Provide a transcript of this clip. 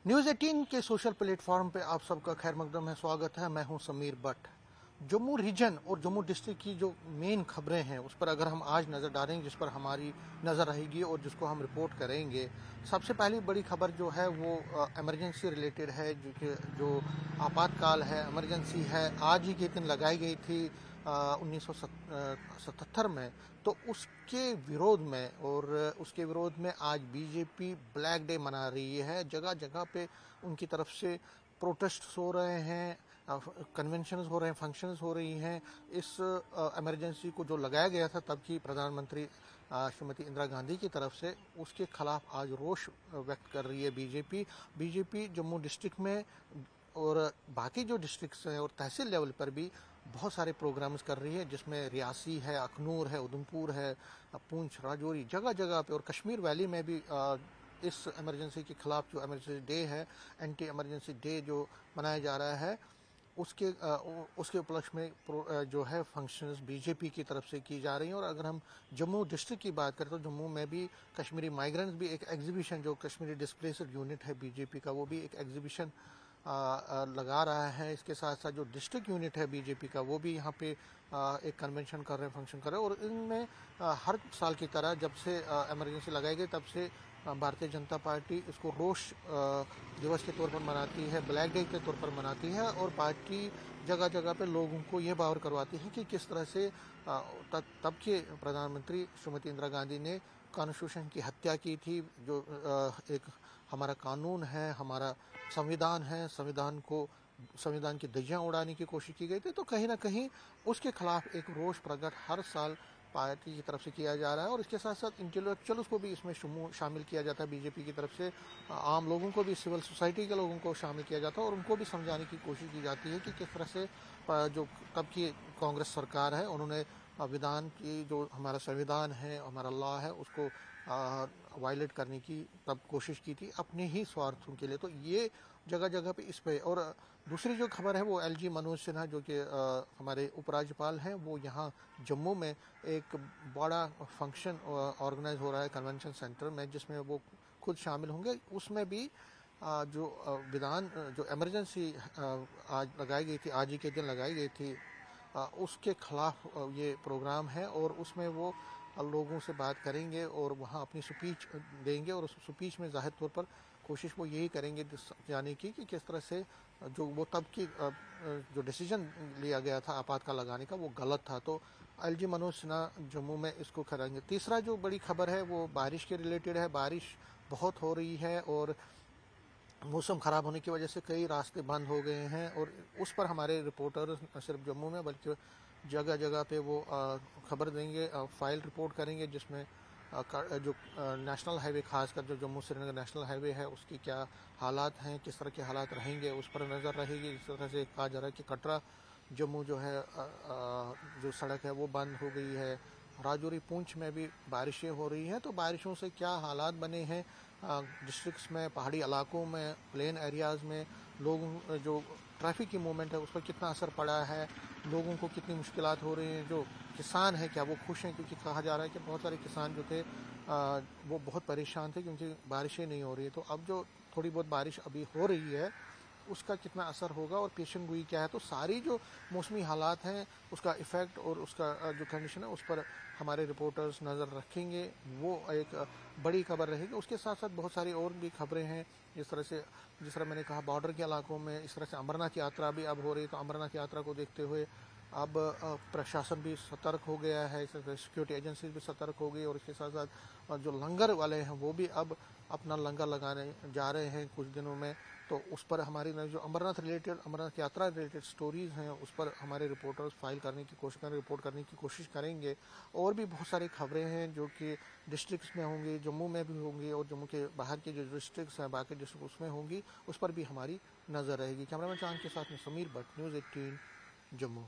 News 18 के social platform पे आप सबका खैर मकदम है, स्वागत है। मैं हूं समीर भट्ट। जम्मू रीजन और जम्मू डिस्ट्रिक्ट की जो मेन खबरें हैं उस पर अगर हम आज नज़र डालेंगे, जिस पर हमारी नज़र रहेगी और जिसको हम रिपोर्ट करेंगे। सबसे पहली बड़ी खबर जो है वो इमरजेंसी रिलेटेड है, जो आपातकाल है, इमरजेंसी है। आज ही के दिन लगाई गई थी 1977 में। तो उसके विरोध में आज बीजेपी ब्लैक डे मना रही है। जगह जगह पे उनकी तरफ से प्रोटेस्ट हो रहे हैं, कन्वेंशंस हो रहे हैं, फंक्शंस हो रही हैं। इस इमरजेंसी को जो लगाया गया था तब की प्रधानमंत्री श्रीमती इंदिरा गांधी की तरफ से, उसके खिलाफ आज रोष व्यक्त कर रही है बीजेपी जम्मू डिस्ट्रिक्ट में और बाकी जो डिस्ट्रिक्ट्स हैं और तहसील लेवल पर भी बहुत सारे प्रोग्राम्स कर रही है, जिसमें रियासी है, अखनूर है, उधमपुर है, पूंछ, राजौरी, जगह जगह पे, और कश्मीर वैली में भी इस इमरजेंसी के खिलाफ जो इमरजेंसी डे है, एंटी इमरजेंसी डे जो मनाया जा रहा है, उसके उपलक्ष्य में जो है फंक्शंस बीजेपी की तरफ से की जा रही हैं। और अगर हम जम्मू डिस्ट्रिक्ट की बात करें तो जम्मू में भी कश्मीरी माइग्रेंट्स भी एक एग्जीबिशन, जो कश्मीरी डिस्प्लेस्ड यूनिट है बीजेपी का, वो भी एक एग्जीबिशन लगा रहा है। इसके साथ साथ जो डिस्ट्रिक्ट यूनिट है बीजेपी का, वो भी यहाँ पे एक कन्वेंशन कर रहे हैं, फंक्शन कर रहे हैं। और इनमें हर साल की तरह जब से इमरजेंसी लगाई गई तब से भारतीय जनता पार्टी इसको रोष दिवस के तौर पर मनाती है, ब्लैक डे के तौर पर मनाती है। और पार्टी जगह जगह पे लोगों को ये बावर करवाती है कि किस तरह से तब के प्रधानमंत्री श्रीमती इंदिरा गांधी ने कॉन्स्टिट्यूशन की हत्या की थी। जो एक हमारा कानून है, हमारा संविधान है, संविधान की धज्जियां उड़ाने की कोशिश की गई थी। तो कहीं ना कहीं उसके खिलाफ एक रोष प्रकट हर साल पार्टी की तरफ से किया जा रहा है। और इसके साथ साथ इंटेलेक्चुअल्स को भी इसमें शामिल किया जाता है बीजेपी की तरफ से। आम लोगों को भी, सिविल सोसाइटी के लोगों को शामिल किया जाता है और उनको भी समझाने की कोशिश की जाती है कि किस तरह से जो तब की कांग्रेस सरकार है, उन्होंने विधान की, जो हमारा संविधान है, हमारा लॉ है, उसको वायलेट करने की तब कोशिश की थी अपने ही स्वार्थों के लिए। तो ये जगह जगह पे इस पे। और दूसरी जो खबर है वो एलजी मनोज सिन्हा, जो कि हमारे उपराज्यपाल हैं, वो यहाँ जम्मू में एक बड़ा फंक्शन ऑर्गेनाइज हो रहा है कन्वेंशन सेंटर में, जिसमें वो खुद शामिल होंगे। उसमें भी जो इमरजेंसी आज लगाई गई थी, आज ही के दिन लगाई गई थी, उसके खिलाफ ये प्रोग्राम है। और उसमें वो लोगों से बात करेंगे और वहाँ अपनी स्पीच देंगे। और उस स्पीच में जाहिर तौर पर कोशिश वो यही करेंगे जाने की कि किस तरह से जो वो तब की जो डिसीजन लिया गया था आपातकाल लगाने का, वो गलत था। तो एलजी मनोज सिन्हा जम्मू में इसको करेंगे। तीसरा जो बड़ी खबर है वो बारिश के रिलेटेड है। बारिश बहुत हो रही है और मौसम ख़राब होने की वजह से कई रास्ते बंद हो गए हैं। और उस पर हमारे रिपोर्टर न सिर्फ जम्मू में बल्कि जगह जगह पे वो खबर देंगे, फाइल रिपोर्ट करेंगे, जिसमें जो नेशनल हाईवे, खासकर जो जम्मू श्रीनगर नेशनल हाईवे है, उसकी क्या हालात हैं, किस तरह के हालात रहेंगे, उस पर नज़र रहेगी। इस तरह से कहा जा रहा है कि कटरा जम्मू जो है जो सड़क है वो बंद हो गई है। राजौरी, पूंछ में भी बारिशें हो रही हैं। तो बारिशों से क्या हालात बने हैं डिस्ट्रिक्ट्स में, पहाड़ी इलाकों में, प्लेन एरियाज़ में, लोगों जो ट्रैफिक की मूवमेंट है उस पर कितना असर पड़ा है, लोगों को कितनी मुश्किलात हो रही हैं। जो किसान हैं क्या वो खुश हैं, क्योंकि कहा जा रहा है कि बहुत सारे किसान जो थे वो बहुत परेशान थे क्योंकि बारिशें नहीं हो रही है। तो अब जो थोड़ी बहुत बारिश अभी हो रही है उसका कितना असर होगा और पेशन गोई क्या है। तो सारी जो मौसमी हालात हैं उसका इफ़ेक्ट और उसका जो कंडीशन है उस पर हमारे रिपोर्टर्स नज़र रखेंगे। वो एक बड़ी खबर रहेगी। उसके साथ साथ बहुत सारी और भी खबरें हैं, जिस तरह मैंने कहा बॉर्डर के इलाकों में इस तरह से अमरनाथ यात्रा भी अब हो रही है। तो अमरनाथ यात्रा को देखते हुए अब प्रशासन भी सतर्क हो गया है, सिक्योरिटी एजेंसीज भी सतर्क हो गई। और इसके साथ साथ जो लंगर वाले हैं वो भी अब अपना लंगर लगाने जा रहे हैं कुछ दिनों में। तो उस पर हमारी जो अमरनाथ यात्रा रिलेटेड स्टोरीज़ हैं उस पर हमारे रिपोर्टर्स फाइल करने की कोशिश करें, रिपोर्ट करने की कोशिश करेंगे। और भी बहुत सारी खबरें हैं जो कि डिस्ट्रिक्ट्स में होंगी, जम्मू में भी होंगी, और जम्मू के बाहर के जो डिस्ट्रिक्ट्स हैं, बाकी डिस्ट्रिक्ट उसमें होंगी, उस पर भी हमारी नज़र रहेगी। कैमरामैन चांद के साथ में समीर भट्ट, न्यूज़ 18 जम्मू।